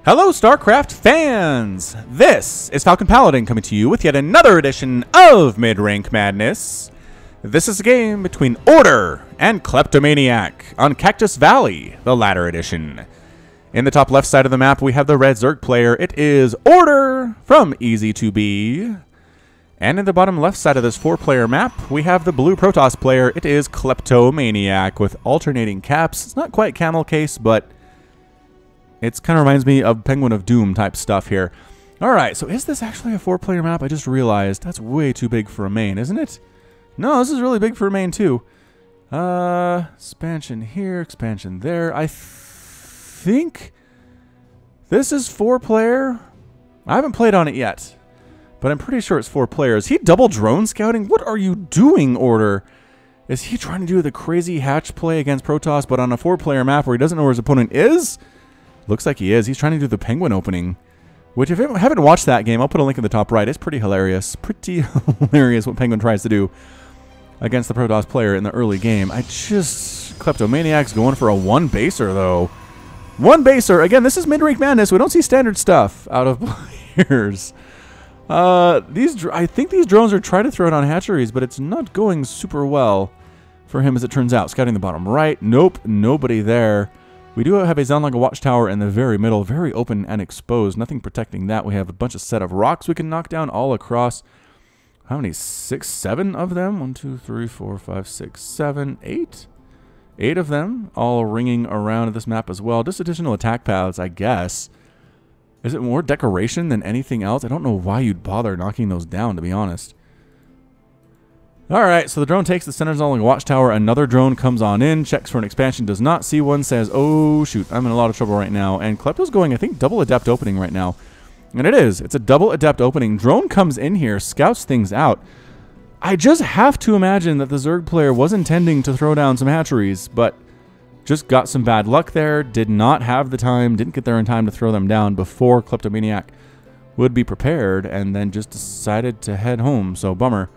Hello, StarCraft fans! This is Falcon Paladin coming to you with yet another edition of MidRank Madness. This is a game between Order and KlepToManiaK on Cactus Valley, the latter edition. In the top left side of the map, we have the red Zerg player. It is Order from Easy to Be. And in the bottom left side of this 4-player map, we have the blue Protoss player. It is KlepToManiaK with alternating caps. It's not quite camel case, but it kind of reminds me of Penguin of Doom type stuff here. Alright, so is this actually a 4-player map? I just realized that's way too big for a main, isn't it? No, this is really big for a main too. Expansion here, expansion there. I think this is 4-player. I haven't played on it yet, but I'm pretty sure it's 4 players. He double drone scouting? What are you doing, Order? Is he trying to do the crazy hatch play against Protoss, but on a 4-player map where he doesn't know where his opponent is? Looks like he is. He's trying to do the Penguin opening, which if you haven't watched that game, I'll put a link in the top right. It's pretty hilarious. Pretty hilarious what Penguin tries to do against the Protoss player in the early game. KlepToManiaK's going for a 1-baser, though. 1-baser. Again, this is mid-rank madness. We don't see standard stuff out of players. I think these drones are trying to throw it on hatcheries, but it's not going super well for him as it turns out. Scouting the bottom right. Nope, nobody there. We do have a Zalnaga watchtower in the very middle, very open and exposed. Nothing protecting that. We have a bunch of set of rocks we can knock down all across. How many? 6, 7 of them? 1, 2, 3, 4, 5, 6, 7, 8? 8 of them, all ringing around this map as well. Just additional attack paths, I guess. Is it more decoration than anything else? I don't know why you'd bother knocking those down, to be honest. Alright, so the drone takes the center Zalnaga watchtower. Another drone comes on in, checks for an expansion, does not see one, says, oh shoot, I'm in a lot of trouble right now. And Klepto's going, I think, double adept opening right now. And it is. It's a double adept opening. Drone comes in here, scouts things out. I just have to imagine that the Zerg player was intending to throw down some hatcheries, but just got some bad luck there, did not have the time, didn't get there in time to throw them down before KlepToManiaK would be prepared, and then just decided to head home. So bummer.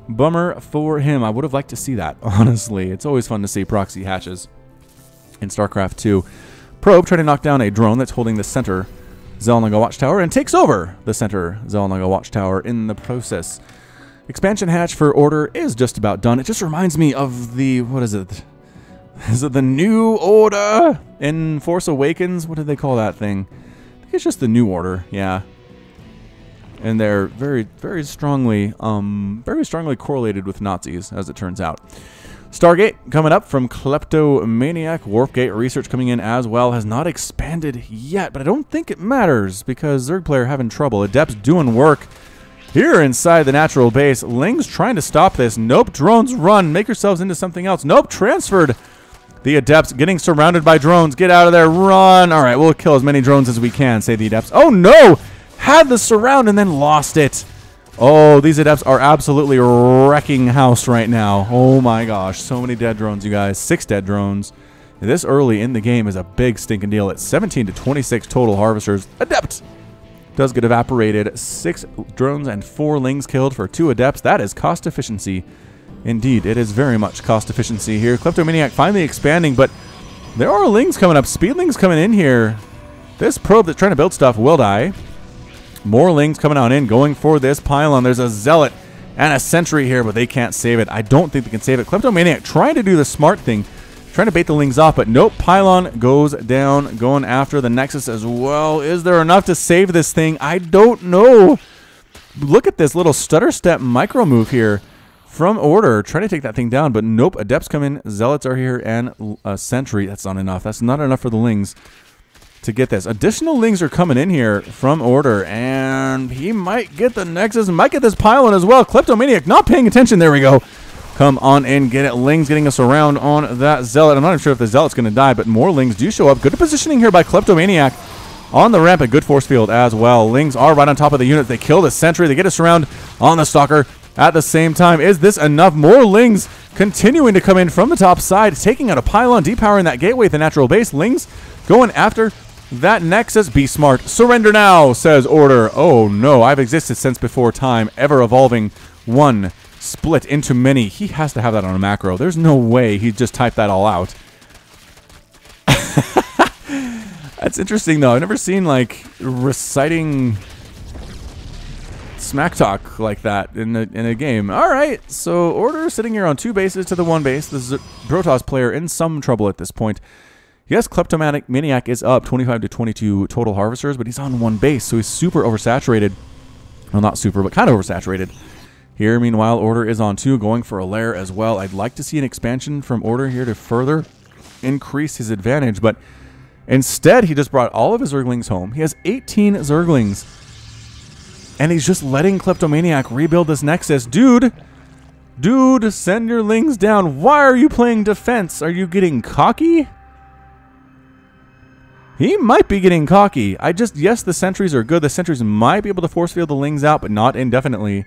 Bummer for him. I would have liked to see that, honestly. It's always fun to see proxy hatches in StarCraft 2. Probe trying to knock down a drone that's holding the center Zalnaga watchtower and takes over the center Zalnaga watchtower in the process. Expansion hatch for Order is just about done. It just reminds me of the, what is it? Is it the New Order in Force Awakens? What did they call that thing? I think it's just the New Order, yeah. And they're very strongly correlated with Nazis, as it turns out. Stargate coming up from KlepToManiaK. Warpgate research coming in as well. Has not expanded yet, but I don't think it matters because Zerg player having trouble. Adepts doing work here inside the natural base. Ling's trying to stop this. Nope. Drones run. Make yourselves into something else. Nope. Transferred. The Adepts getting surrounded by drones. Get out of there. Run. All right. We'll kill as many drones as we can, say the Adepts. Oh, no. Had the surround and then lost it. Oh, these Adepts are absolutely wrecking house right now. Oh my gosh, so many dead drones, you guys. 6 dead drones. This early in the game is a big stinking deal. It's 17 to 26 total harvesters. Adept does get evaporated. 6 drones and 4 lings killed for 2 Adepts. That is cost efficiency. Indeed, it is very much cost efficiency here. KlepToManiaK finally expanding, but there are lings coming up. Speedlings coming in here. This probe that's trying to build stuff will die. More lings coming on in, going for this pylon. There's a zealot and a sentry here, but they can't save it. I don't think they can save it. KlepToManiaK trying to do the smart thing, trying to bait the lings off, but nope. Pylon goes down, going after the Nexus as well. Is there enough to save this thing? I don't know. Look at this little stutter step micro move here from Order, trying to take that thing down, but nope. Adepts come in, zealots are here, and a sentry. That's not enough. That's not enough for the lings to get this. Additional lings are coming in here from Order, and he might get the Nexus, might get this pylon as well. KlepToManiaK not paying attention. There we go. Come on in, get it. Lings getting us around on that zealot. I'm not even sure if the zealot's going to die, but more lings do show up. Good positioning here by KlepToManiaK on the ramp. A good force field as well. Lings are right on top of the unit. They kill the sentry. They get us around on the stalker at the same time. Is this enough? More lings continuing to come in from the top side, taking out a pylon, depowering that gateway at the natural base. Lings going after that Nexus. Be smart. Surrender now, says Order. Oh no, I've existed since before time. Ever evolving one, split into many. He has to have that on a macro. There's no way he just typed that all out. That's interesting, though. I've never seen, like, reciting smack talk like that in a game. All right, so Order sitting here on 2 bases to the 1 base. This is a Protoss player in some trouble at this point. Yes, KlepToManiaK is up 25 to 22 total harvesters, but he's on 1 base, so he's super oversaturated. Well, not super, but kind of oversaturated. Here, meanwhile, Order is on 2, going for a lair as well. I'd like to see an expansion from Order here to further increase his advantage, but instead, he just brought all of his Zerglings home. He has 18 Zerglings, and he's just letting KlepToManiaK rebuild this Nexus. Dude, send your lings down. Why are you playing defense? Are you getting cocky? He might be getting cocky. Yes, the sentries are good. The sentries might be able to force field the lings out, but not indefinitely.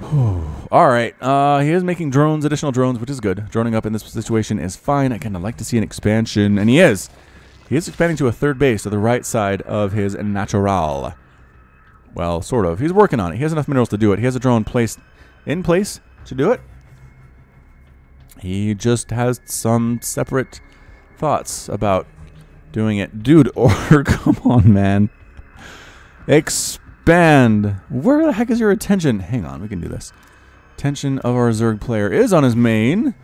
All right, he is making drones, additional drones, which is good. Droning up in this situation is fine. Again, I'd like to see an expansion, and he is. He is expanding to a 3rd base to the right side of his natural. Well, sort of. He's working on it. He has enough minerals to do it. He has a drone placed in place to do it. He just has some separate thoughts about doing it. Dude, Order, come on, man. Expand. Where the heck is your attention? Hang on, we can do this. Attention of our Zerg player is on his main.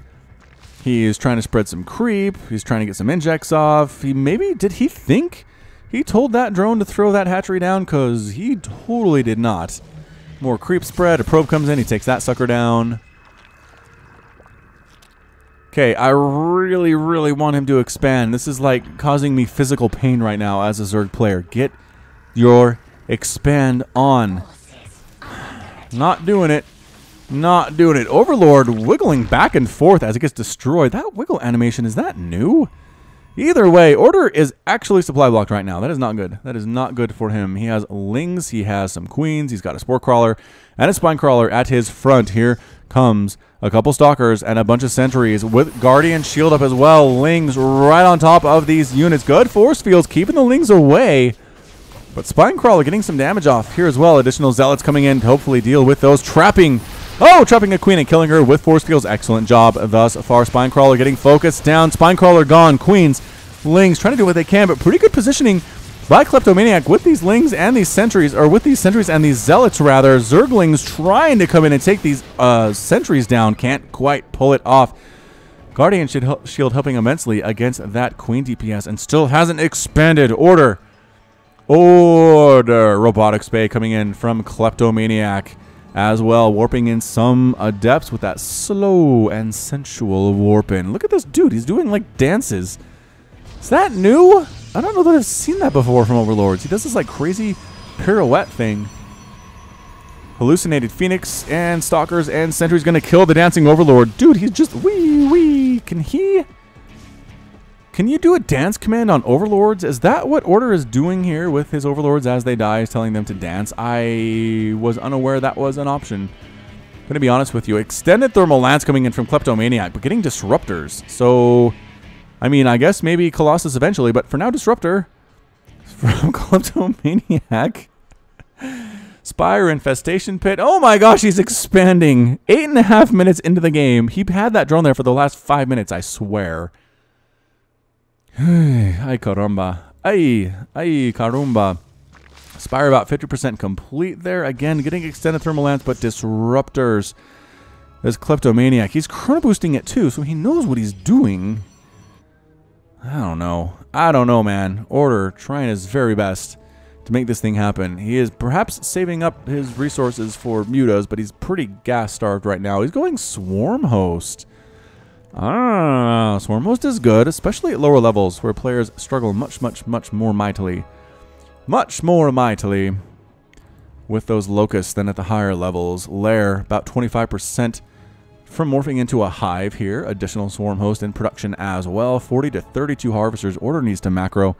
He is trying to spread some creep. He's trying to get some injects off. Did he think he told that drone to throw that hatchery down? Because he totally did not. More creep spread. A probe comes in. He takes that sucker down. Okay, I really, really want him to expand. This is like causing me physical pain right now as a Zerg player. Get your expand on. Not doing it. Not doing it. Overlord wiggling back and forth as it gets destroyed. That wiggle animation, is that new? Either way, Order is actually supply blocked right now. That is not good. That is not good for him. He has lings. He has some queens. He's got a spore crawler and a spine crawler at his front. Here comes a couple stalkers and a bunch of sentries with guardian shield up as well. Lings right on top of these units. Good force fields keeping the lings away. But spine crawler getting some damage off here as well. Additional zealots coming in to hopefully deal with those trapping. Oh, trapping a queen and killing her with force fields. Excellent job thus far. Spine crawler getting focused down. Spine crawler gone. Queens, lings trying to do what they can, but pretty good positioning by KlepToManiaK with these lings and these sentries, or with these sentries and these zealots rather. Zerglings trying to come in and take these sentries down. Can't quite pull it off. Guardian shield helping immensely against that queen DPS, and still hasn't expanded. Order. Robotics Bay coming in from KlepToManiaK as well, warping in some adepts with that slow and sensual warping. Look at this dude. He's doing like dances. Is that new? I don't know that I've seen that before from Overlords. He does this like crazy pirouette thing. Hallucinated Phoenix and Stalkers and Sentry's gonna kill the dancing Overlord. Dude, he's just wee. Can you do a dance command on Overlords? Is that what Order is doing here with his Overlords as they die? Is telling them to dance? I was unaware that was an option. I'm gonna be honest with you. Extended Thermal Lance coming in from KlepToManiaK, but getting Disruptors. So, I mean, I guess maybe Colossus eventually, but for now, Disruptor from KlepToManiaK. Spire Infestation Pit. Oh my gosh, he's expanding. 8.5 minutes into the game. He had that drone there for the last 5 minutes, I swear. Ay caramba. Ay caramba. Spire about 50% complete there. Again, getting extended thermal lance, but disruptors. There's KlepToManiaK. He's chrono boosting it too, so he knows what he's doing. I don't know, man. Order trying his very best to make this thing happen. He is perhaps saving up his resources for mutas, but he's pretty gas-starved right now. He's going Swarm Host. Swarm Host is good, especially at lower levels where players struggle much more mightily. Much more mightily with those locusts than at the higher levels. Lair, about 25% from morphing into a hive here. Additional Swarm Host in production as well. 40 to 32 harvesters. Order needs to macro.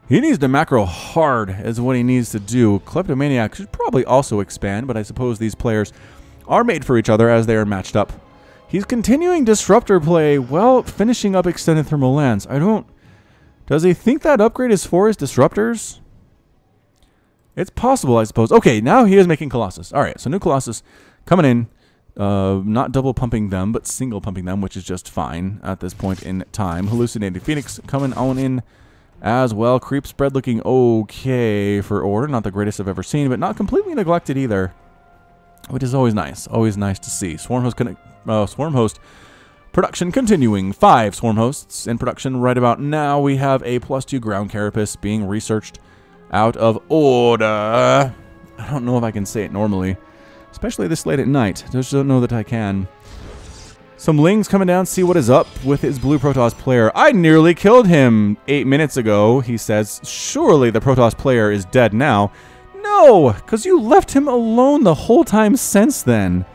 He needs to macro hard is what he needs to do. KlepToManiaK should probably also expand, but I suppose these players are made for each other as they are matched up. He's continuing Disruptor play while finishing up Extended Thermal Lance. Does he think that upgrade is for his Disruptors? It's possible, I suppose. Okay, now he is making Colossus. Alright, so new Colossus coming in. Not double pumping them, but single pumping them, which is just fine at this point in time. Hallucinated Phoenix coming on in as well. Creep spread looking okay for Order. Not the greatest I've ever seen, but not completely neglected either, which is always nice. Always nice to see. Swarm host production continuing. 5 swarm hosts in production right about now. We have a +2 ground carapace being researched out of Order. I don't know if I can say it normally, especially this late at night. Just don't know that I can. Some Lings coming down, see what is up with his blue Protoss player. I nearly killed him 8 minutes ago, he says. Surely the Protoss player is dead now. No, because you left him alone the whole time since then.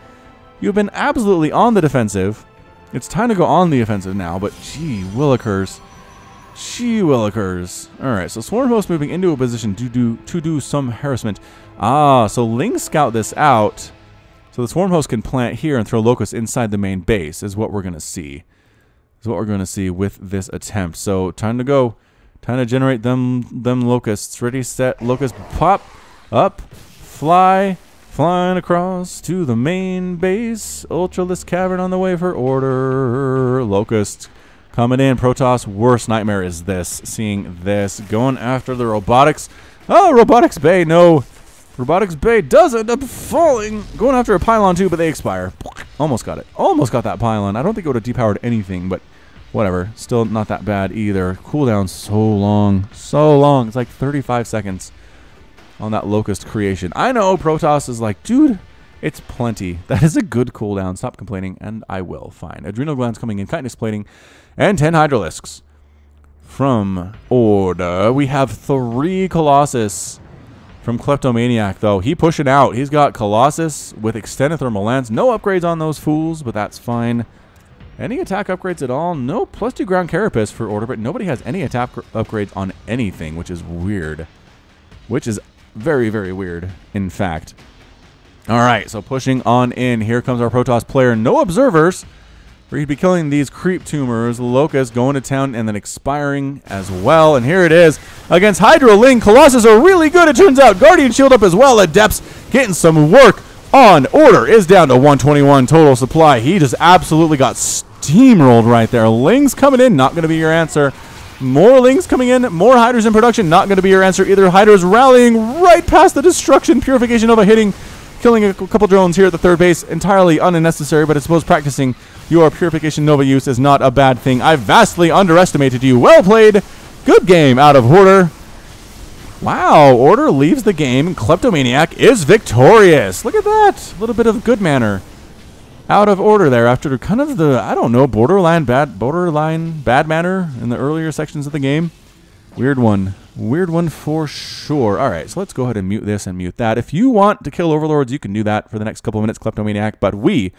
You've been absolutely on the defensive. It's time to go on the offensive now, but gee willikers. Gee willikers. Alright, so Swarm Host moving into a position to do some harassment. Ah, so Lings scout this out. So the Swarm Host can plant here and throw Locusts inside the main base is what we're going to see. Is what we're going to see with this attempt. So time to go. Time to generate them Locusts. Ready, set, Locust, pop, up, fly, flying across to the main base. Ultralisk Cavern on the way for Order. Locust coming in. Protoss, worst nightmare is this. Seeing this. Going after the Robotics. Oh, Robotics Bay, no. Robotics Bay does end up falling. Going after a pylon too, but they expire. Almost got it. Almost got that pylon. I don't think it would have depowered anything, but whatever. Still not that bad either. Cooldown so long. So long. It's like 35 seconds on that Locust creation. I know Protoss is like, dude, it's plenty. That is a good cooldown. Stop complaining, and I will. Fine. Adrenal glands coming in. Chitinous plating. And 10 Hydralisks. From Order, we have 3 Colossus. From KlepToManiaK, though, he pushing out. He's got Colossus with extended thermal lance. No upgrades on those fools, but that's fine. Any attack upgrades at all? No. +2 ground carapace for Order, but nobody has any attack upgrades on anything, which is weird. Which is very, very weird, in fact. All right, so pushing on in. Here comes our Protoss player. No observers. We're going to be killing these creep tumors. Locusts going to town and then expiring as well. And here it is against Hydro Ling. Colossus are really good, it turns out. Guardian Shield up as well. Adepts getting some work on. Order is down to 121 total supply. He just absolutely got steamrolled right there. Lings coming in, not going to be your answer. More Lings coming in, more Hydras in production, not going to be your answer either. Hydras rallying right past the destruction. Purification Nova hitting, killing a couple drones here at the third base. Entirely unnecessary, but I suppose practicing your Purification Nova use is not a bad thing. I vastly underestimated you. Well played. Good game out of Order. Wow, Order leaves the game. KlepToManiaK is victorious. Look at that. A little bit of good manner out of Order there after kind of the, I don't know, borderline bad manner in the earlier sections of the game. Weird one. Weird one for sure. All right, so let's go ahead and mute this and mute that. If you want to kill Overlords, you can do that for the next couple of minutes, KlepToManiaK, but we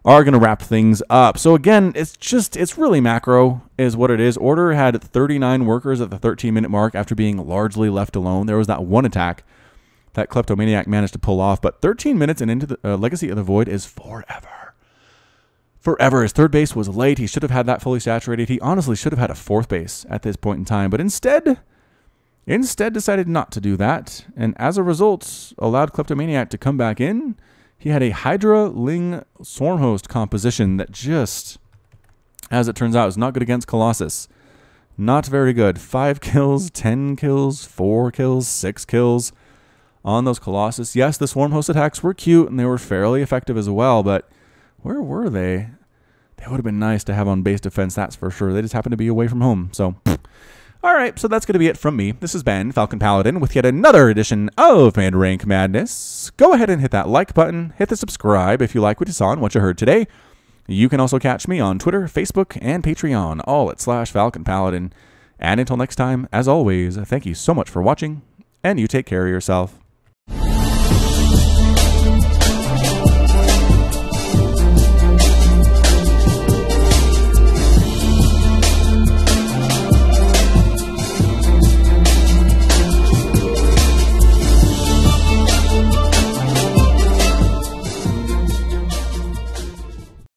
are going to wrap things up. So again, it's really macro is what it is. Order had 39 workers at the 13-minute mark after being largely left alone. There was that one attack that KlepToManiaK managed to pull off, but 13 minutes and into the Legacy of the Void is forever. Forever. His third base was late. He should have had that fully saturated. He honestly should have had a fourth base at this point in time, but instead decided not to do that, and as a result, allowed KlepToManiaK to come back in. He had a Hydra Ling Swarm Host composition that just, as it turns out, is not good against Colossus. Not very good. 5 kills, 10 kills, 4 kills, 6 kills on those Colossus. Yes, the Swarm Host attacks were cute, and they were fairly effective as well, but where were they? They would have been nice to have on base defense, that's for sure. They just happened to be away from home, so all right, so that's going to be it from me. This has been Falcon Paladin with yet another edition of MidRank Madness. Go ahead and hit that like button. Hit the subscribe if you like what you saw and what you heard today. You can also catch me on Twitter, Facebook, and Patreon, all at /Falcon Paladin. And until next time, as always, thank you so much for watching, and you take care of yourself.